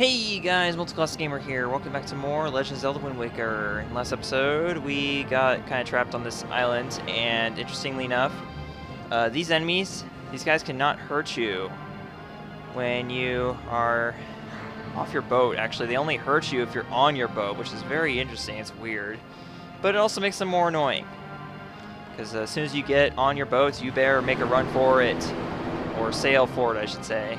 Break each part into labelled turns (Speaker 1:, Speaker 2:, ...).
Speaker 1: Hey guys, Multiclass Gamer here. Welcome back to more Legend of Zelda Wind Waker. In last episode, we got kind of trapped on this island, and interestingly enough, these enemies, these guys cannot hurt you when you are off your boat. Actually, they only hurt you if you're on your boat, which is very interesting. It's weird, but it also makes them more annoying. Because as soon as you get on your boats, you better make a run for it, or sail for it, I should say.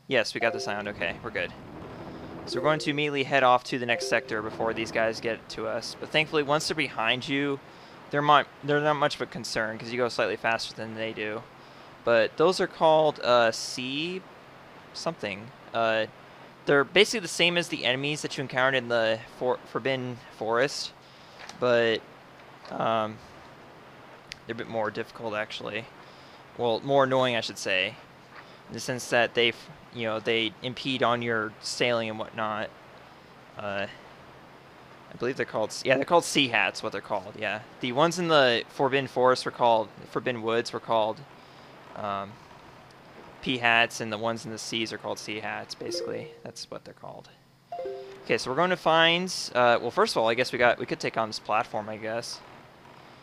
Speaker 1: Yes, we got this island. Okay, we're good. So we're going to immediately head off to the next sector before these guys get to us. But thankfully, once they're behind you, they're not much of a concern because you go slightly faster than they do. But those are called sea something. They're basically the same as the enemies that you encountered in the Forbidden Forest, but they're a bit more difficult actually. Well, more annoying, I should say. In the sense that they impede on your sailing and whatnot. I believe they're called sea hats. What they're called, yeah. The ones in the Forbidden Forest Forbidden Woods were called pea hats, and the ones in the seas are called sea hats. Basically, that's what they're called. Okay, so we're going to find. Well, first of all, I guess we could take on this platform. I guess.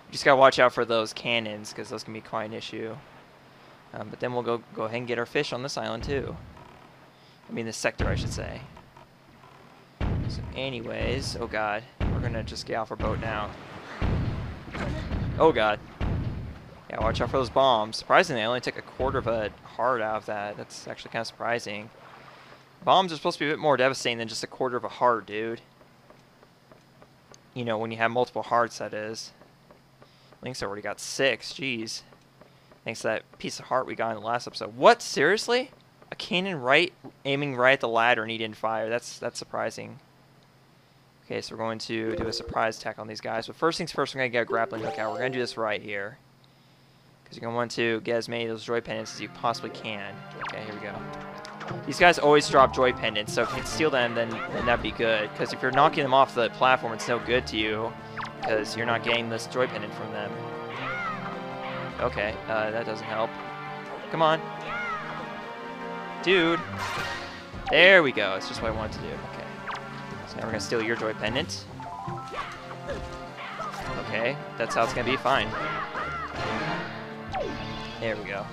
Speaker 1: You just gotta watch out for those cannons because those can be quite an issue. But then we'll go ahead and get our fish on this island too. I mean this sector, I should say. So anyways, oh god, we're gonna just get off our boat now. Oh god. Yeah, watch out for those bombs. Surprisingly, I only took a quarter of a heart out of that. That's actually kind of surprising. Bombs are supposed to be a bit more devastating than just a quarter of a heart, dude. You know, when you have multiple hearts, that is. Link's already got 6, jeez. Thanks to that piece of heart we got in the last episode. What? Seriously? A cannon aiming right at the ladder and he didn't fire. That's surprising. Okay, so we're going to do a surprise attack on these guys. But first things first, we're going to get a grappling hook out. We're going to do this right here. Because you're going to want to get as many of those joy pendants as you possibly can. Okay, here we go. These guys always drop joy pendants, so if you can steal them, then that'd be good. Because if you're knocking them off the platform, it's no good to you. Because you're not getting this joy pendant from them. Okay, that doesn't help. Come on. Dude. There we go. It's just what I wanted to do. Okay. So now we're going to steal your joy pendant. Okay, that's how it's going to be. Fine. There we go.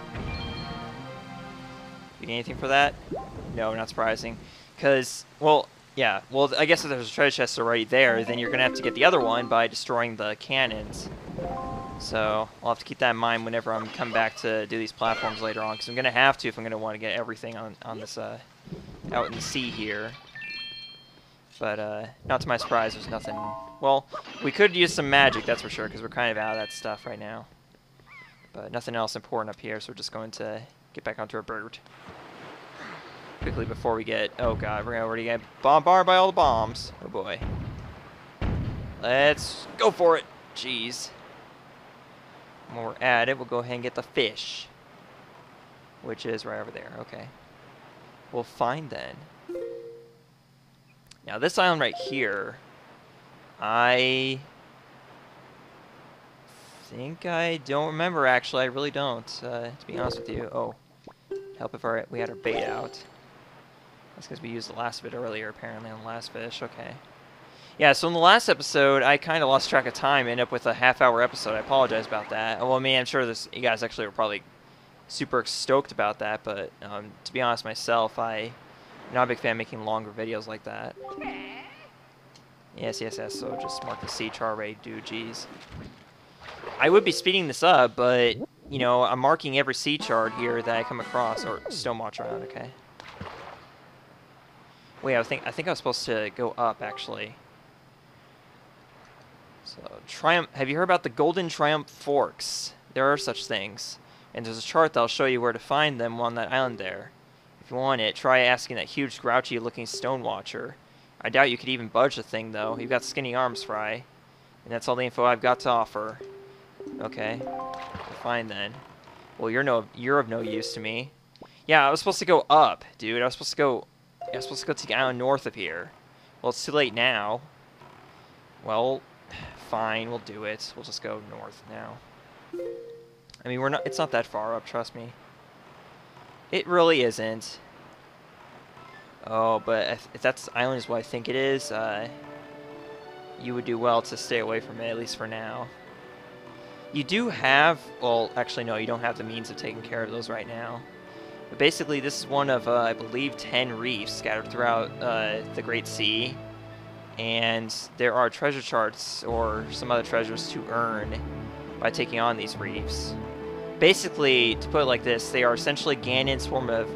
Speaker 1: You get anything for that? No, not surprising. Because, well, yeah. Well, I guess if there's a treasure chest already there, then you're going to have to get the other one by destroying the cannons. So I'll have to keep that in mind whenever I'm coming back to do these platforms later on, because I'm going to have to if I'm going to want to get everything on this out in the sea here. But not to my surprise, there's nothing. Well, we could use some magic, that's for sure, because we're kind of out of that stuff right now. But nothing else important up here, so we're just going to get back onto our boat quickly before we get. Oh god, we're going to already get bombarded by all the bombs. Oh boy. Let's go for it. Jeez. When we're at it, we'll go ahead and get the fish, which is right over there. Okay. We'll find then. Now this island right here, I think I don't remember actually. I really don't, to be honest with you. Oh, help if we had our bait out. That's because we used the last bit earlier apparently on the last fish. Okay. Yeah, so in the last episode, I kind of lost track of time, ended up with a half-hour episode. I apologize about that. Well, I mean, I'm sure you guys actually were probably super stoked about that, but to be honest myself, I'm not a big fan of making longer videos like that. Yes, so just mark the sea char rate, dude, jeez. I would be speeding this up, but, you know, I'm marking every sea chart here that I come across, or stonewatch around, okay? Wait, I think I was supposed to go up, actually. So, Triumph. Have you heard about the Golden Triumph Forks? There are such things. And there's a chart that'll show you where to find them on that island there. If you want it, try asking that huge, grouchy-looking stone watcher. I doubt you could even budge the thing, though. You've got skinny arms, Fry. And that's all the info I've got to offer. Okay. Fine, then. Well, you're of no use to me. Yeah, I was supposed to go up, dude. I was supposed to go to the island north of here. Well, it's too late now. Well, fine, we'll do it. We'll just go north now. I mean, it's not that far up, trust me. It really isn't. Oh, but if that's island is what I think it is, you would do well to stay away from it, at least for now. You do have, well, actually no, you don't have the means of taking care of those right now. But basically, this is one of, I believe, 10 reefs scattered throughout the Great Sea. And there are treasure charts or some other treasures to earn by taking on these reefs. Basically, to put it like this, they are essentially Ganon's form of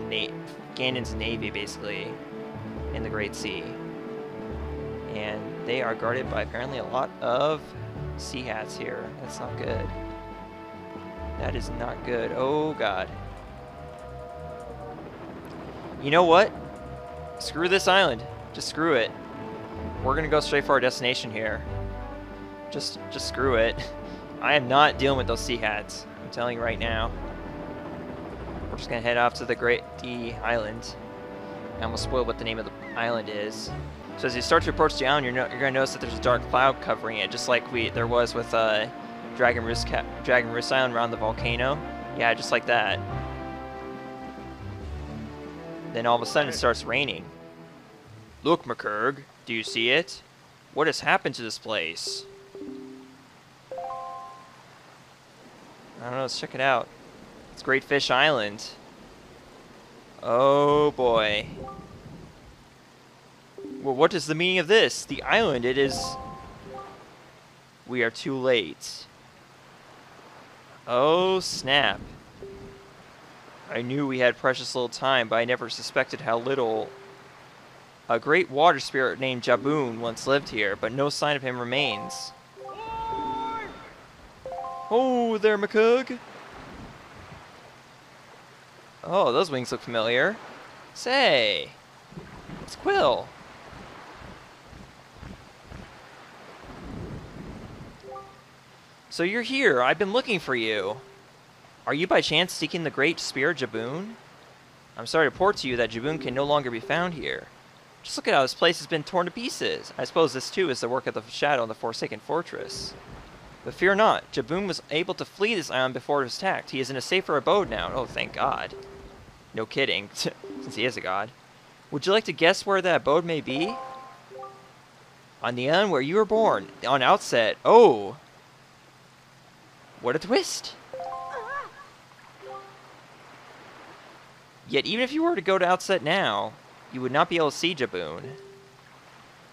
Speaker 1: Ganon's navy, basically, in the Great Sea. And they are guarded by apparently a lot of sea hats here. That's not good. That is not good. Oh, God. You know what? Screw this island. Just screw it. We're going to go straight for our destination here. Just screw it. I am not dealing with those sea hats. I'm telling you right now. We're just going to head off to the Great Island. I almost spoiled what the name of the island is. So as you start to approach the island, you're going to notice that there's a dark cloud covering it, just like there was with Dragon Roost Island around the volcano. Yeah, just like that. Then all of a sudden it starts raining. Look, McCurg, do you see it? What has happened to this place? I don't know, let's check it out. It's Greatfish Island. Oh boy. Well, what is the meaning of this? The island, it is... We are too late. Oh, snap. I knew we had precious little time, but I never suspected how little. A great water spirit named Jaboon once lived here, but no sign of him remains. Oh, there, McCurg. Oh, those wings look familiar. Say, it's Quill. So you're here. I've been looking for you. Are you by chance seeking the great spirit Jaboon? I'm sorry to report to you that Jaboon can no longer be found here. Just look at how this place has been torn to pieces. I suppose this too is the work of the Shadow in the Forsaken Fortress. But fear not, Jaboon was able to flee this island before it was attacked. He is in a safer abode now. Oh, thank God. No kidding, since he is a god. Would you like to guess where that abode may be? On the island where you were born, on Outset. Oh! What a twist! Yet even if you were to go to Outset now, you would not be able to see Jaboon.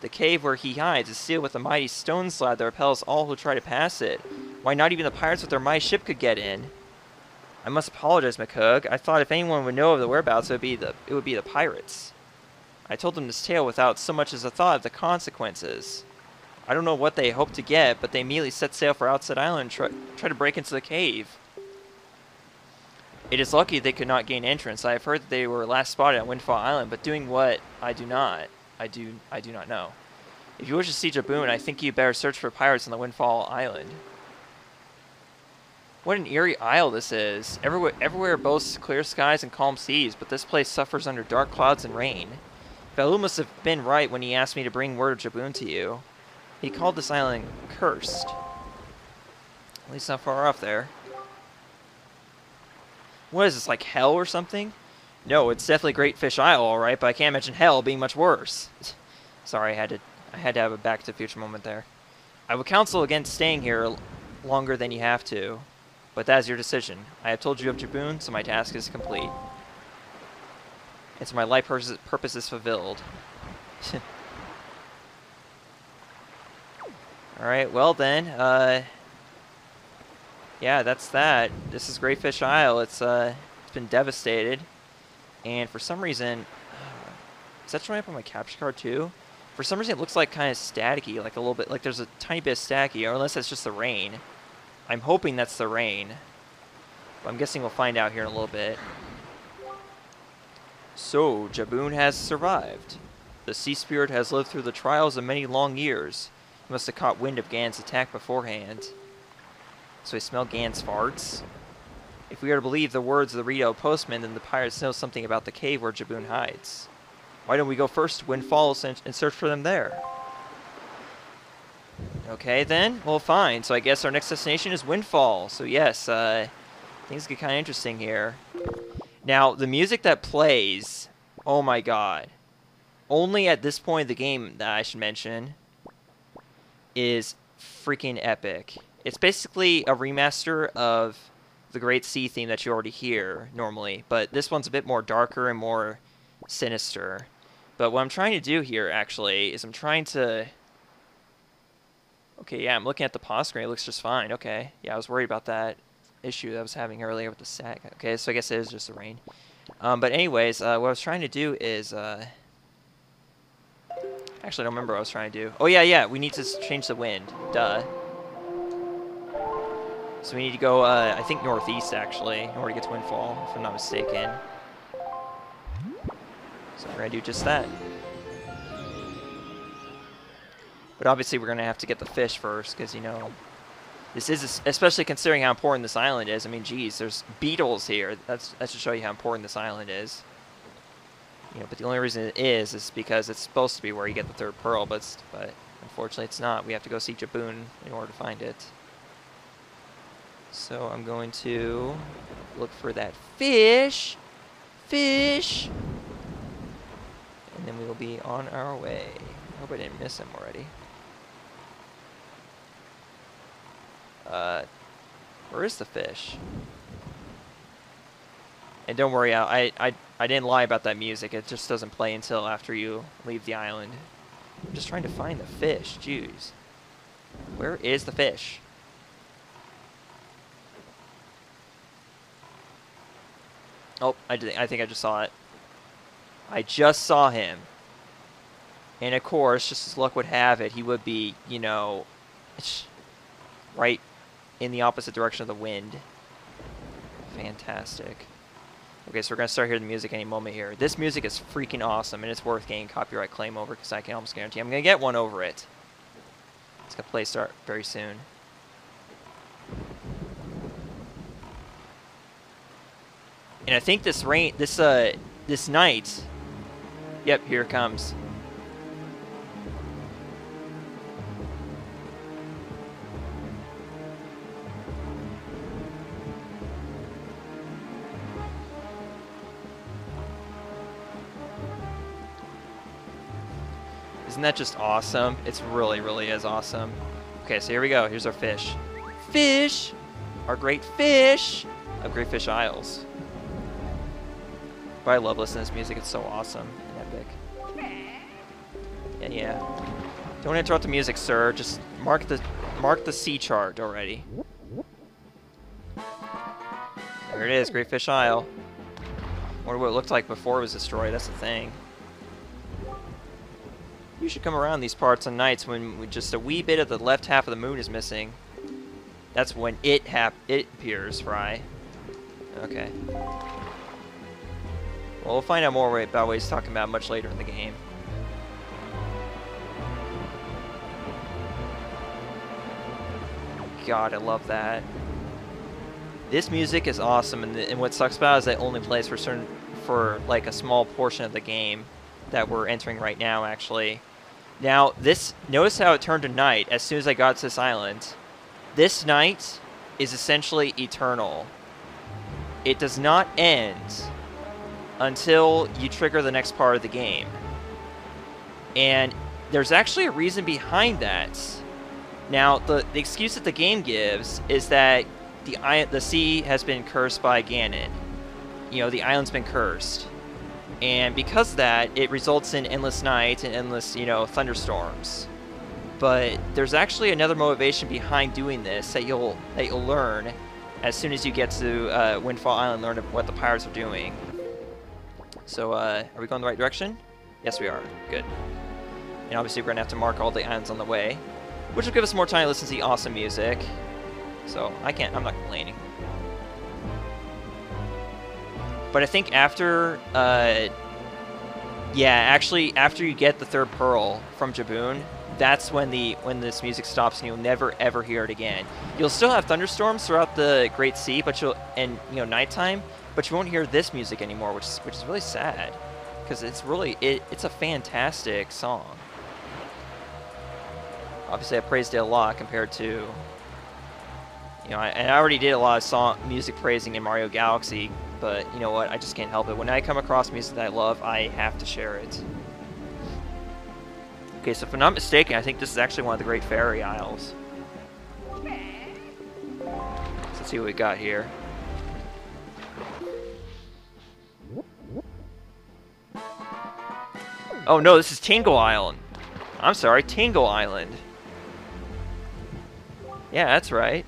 Speaker 1: The cave where he hides is sealed with a mighty stone slab that repels all who try to pass it. Why, not even the pirates with their mighty ship could get in. I must apologize, McCurg. I thought if anyone would know of the whereabouts, it would be the pirates. I told them this tale without so much as a thought of the consequences. I don't know what they hoped to get, but they immediately set sail for Outset Island and try to break into the cave. It is lucky they could not gain entrance. I have heard that they were last spotted at Windfall Island, but doing what, I do not know. If you wish to see Jaboon, I think you better search for pirates on the Windfall Island. What an eerie isle this is. Everywhere boasts clear skies and calm seas, but this place suffers under dark clouds and rain. Baloo must have been right when he asked me to bring word of Jaboon to you. He called this island cursed. At least not far off there. What is this, like hell or something? No, it's definitely Greatfish Isle, alright, but I can't imagine hell being much worse. Sorry, I had to have a Back to the Future moment there. I would counsel against staying here longer than you have to, but that is your decision. I have told you of Jaboon, so my task is complete. And so my life purpose is fulfilled. Alright, well then, yeah, that's that. This is Greatfish Isle. It's been devastated. And for some reason, is that showing up on my capture card too? For some reason it looks like kind of staticky, like a little bit, like there's a tiny bit of staticky, or unless that's just the rain. I'm hoping that's the rain. But I'm guessing we'll find out here in a little bit. So, Jaboon has survived. The sea spirit has lived through the trials of many long years. He must have caught wind of Gan's attack beforehand. So he smelled Gan's farts? If we are to believe the words of the Rito postman, then the pirates know something about the cave where Jaboon hides. Why don't we go first to Windfall and search for them there? Okay then, well fine. So I guess our next destination is Windfall. So yes, things get kind of interesting here. Now, the music that plays, oh my god. only at this point of the game that I should mention is freaking epic. It's basically a remaster of the Great Sea theme that you already hear normally, but this one's a bit more darker and more sinister. But what I'm trying to do here, actually, is I'm trying to... Okay, yeah, I'm looking at the pause screen. It looks just fine. Okay, yeah, I was worried about that issue that I was having earlier with the sag. Okay, so I guess it is just the rain. But anyways, what I was trying to do is... Actually, I don't remember what I was trying to do. Oh, yeah, we need to change the wind. Duh. So we need to go, I think, northeast, actually, in order to get to Windfall, if I'm not mistaken. So we're going to do just that. But obviously, we're going to have to get the fish first, because, you know, this is, especially considering how important this island is. I mean, geez, there's beetles here. That should show you how important this island is. You know, but the only reason it is because it's supposed to be where you get the third pearl, but unfortunately it's not. We have to go see Jaboon in order to find it. So I'm going to look for that fish. Fish! And then we will be on our way. I hope I didn't miss him already. Where is the fish? And don't worry, I didn't lie about that music. It just doesn't play until after you leave the island. I'm just trying to find the fish. Jeez. Where is the fish? Oh, I think I just saw it. I just saw him. And of course, just as luck would have it, he would be, you know, right in the opposite direction of the wind. Fantastic. Okay, so we're going to start hearing the music any moment here. This music is freaking awesome, and it's worth getting copyright claim over, because I can almost guarantee I'm going to get one over it. It's going to play start very soon. And I think this night... Yep, here it comes. Isn't that just awesome? It's really, really is awesome. Okay, so here we go. Here's our fish. Fish! Our great fish of Greatfish Isles. But I love listening to this music. It's so awesome and epic. Yeah. Don't interrupt the music, sir. Just mark the sea chart already. There it is, Greatfish Isle. Wonder what it looked like before it was destroyed. That's the thing. You should come around these parts on nights when just a wee bit of the left half of the moon is missing. That's when it appears, Fry. Okay. Well, we'll find out more about what he's talking about much later in the game. God, I love that. This music is awesome, and what sucks about it is that it only plays for like a small portion of the game that we're entering right now, actually. Now, notice how it turned to night as soon as I got to this island. This night is essentially eternal. It does not end until you trigger the next part of the game. And there's actually a reason behind that. Now, the excuse that the game gives is that the sea has been cursed by Ganon. You know, the island's been cursed. And because of that, it results in endless night and endless, you know, thunderstorms. But there's actually another motivation behind doing this that you'll learn as soon as you get to Windfall Island, learn what the pirates are doing. So, are we going the right direction? Yes, we are. Good. And obviously, we're going to have to mark all the islands on the way, which will give us more time to listen to the awesome music. So, I'm not complaining. But I think after, actually, after you get the third pearl from Jaboon, that's when this music stops and you'll never ever hear it again. You'll still have thunderstorms throughout the Great Sea, but nighttime, but you won't hear this music anymore, which is really sad, because it's a fantastic song. Obviously, I praised it a lot compared to, and I already did a lot of music praising in Mario Galaxy. But you know what? I just can't help it. When I come across music that I love, I have to share it. Okay, so if I'm not mistaken, I think this is actually one of the Great Fairy Isles. So let's see what we got here. Oh no, this is Tingle Island. I'm sorry, Tingle Island. Yeah, that's right.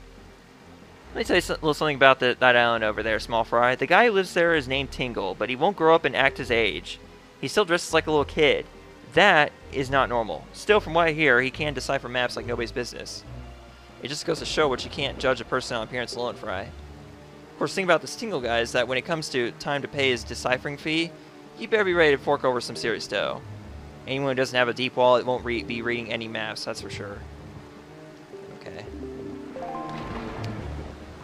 Speaker 1: Let me tell you a little something about that island over there, Small Fry. The guy who lives there is named Tingle, but he won't grow up and act his age. He still dresses like a little kid. That is not normal. Still, from what I hear, he can decipher maps like nobody's business. It just goes to show what you can't judge a person on appearance alone, Fry. Of course, the thing about this Tingle guy is that when it comes to time to pay his deciphering fee, you better be ready to fork over some serious dough. Anyone who doesn't have a deep wallet won't be reading any maps, that's for sure. Okay.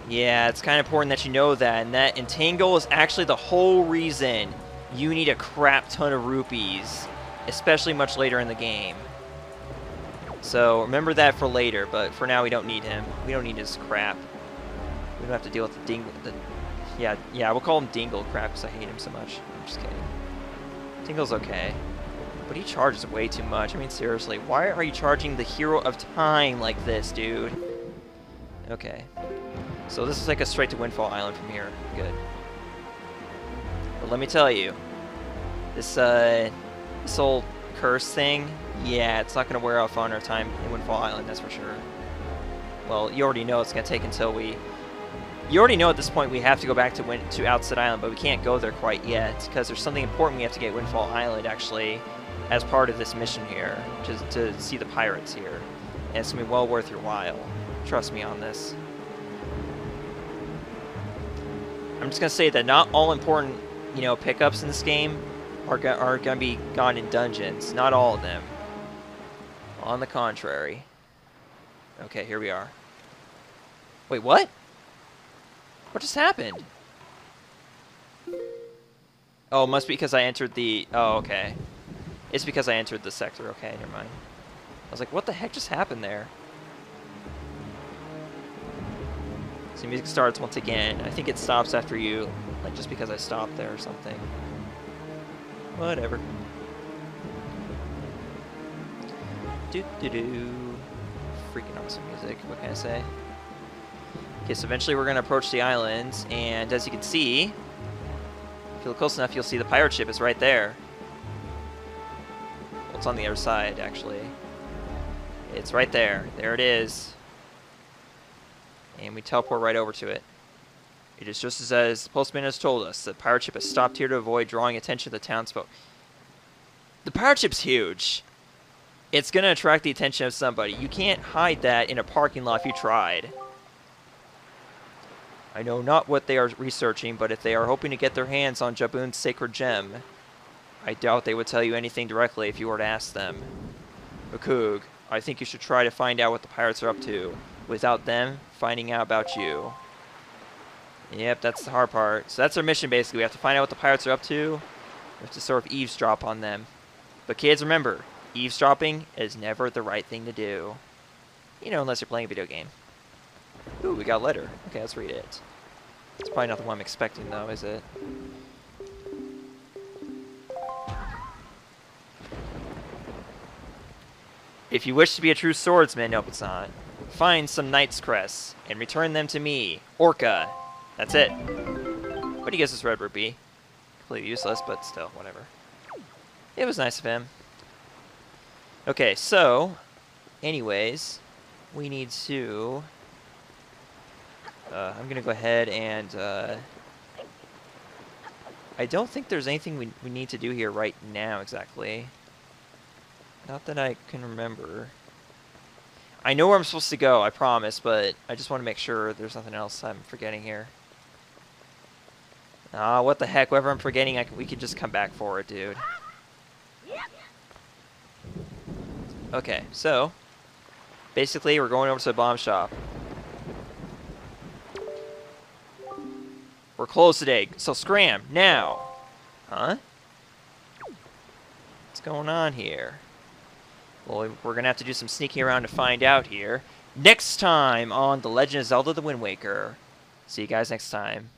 Speaker 1: Yeah, it's kind of important that you know that, and that Tingle is actually the whole reason you need a crap ton of rupees, especially much later in the game. So remember that for later, but for now we don't need him. We don't need his crap. We don't have to deal with the Dingle. Yeah, we'll call him Dingle crap because I hate him so much. I'm just kidding. Tingle's okay. But he charges way too much. I mean, seriously, why are you charging the hero of time like this, dude? Okay. So this is like a straight to Windfall Island from here. Good. But let me tell you, this whole curse thing, yeah, it's not going to wear off on our time in Windfall Island, that's for sure. Well, you already know it's going to take until we... You already know at this point we have to go back to Outset Island, but we can't go there quite yet, because there's something important we have to get Windfall Island, actually, as part of this mission here, to see the pirates here. And it's going to be well worth your while. Trust me on this. I'm just going to say that not all important, you know, pickups in this game are going to be gone in dungeons. Not all of them. On the contrary. Okay, here we are. Wait, what? What just happened? Oh, it must be because I entered the... Oh, okay. It's because I entered the sector. Okay, never mind. I was like, what the heck just happened there? So music starts once again. I think it stops after you, like just because I stopped there or something. Whatever. Do-do-do. Freaking awesome music. What can I say? Okay, so eventually we're going to approach the islands, and as you can see, if you look close enough, you'll see the pirate ship is right there. Well, it's on the other side, actually. It's right there. There it is. And we teleport right over to it. It is just as the postman has told us. The pirate ship has stopped here to avoid drawing attention to the townsfolk. The pirate ship's huge. It's going to attract the attention of somebody. You can't hide that in a parking lot if you tried. I know not what they are researching, but if they are hoping to get their hands on Jabun's sacred gem, I doubt they would tell you anything directly if you were to ask them. Makug, I think you should try to find out what the pirates are up to, without them finding out about you. Yep, that's the hard part. So that's our mission, basically. We have to find out what the pirates are up to. We have to sort of eavesdrop on them. But kids, remember, eavesdropping is never the right thing to do. You know, unless you're playing a video game. Ooh, we got a letter. Okay, let's read it. It's probably not the one I'm expecting, though, is it? If you wish to be a true swordsman, nope, it's not. Find some knight's crests and return them to me, Orca. That's it. What do you guess this red rupee? Completely useless, but still, whatever. It was nice of him. Okay, so, anyways, we need to... I'm going to go ahead and... I don't think there's anything we need to do here right now, exactly. Not that I can remember. I know where I'm supposed to go, I promise, but I just want to make sure there's nothing else I'm forgetting here. Ah, what the heck, whatever I'm forgetting, we could just come back for it, dude. Okay, so, basically we're going over to the bomb shop. We're closed today, so scram, now! Huh? What's going on here? Well, we're going to have to do some sneaking around to find out here. Next time on The Legend of Zelda the Wind Waker. See you guys next time.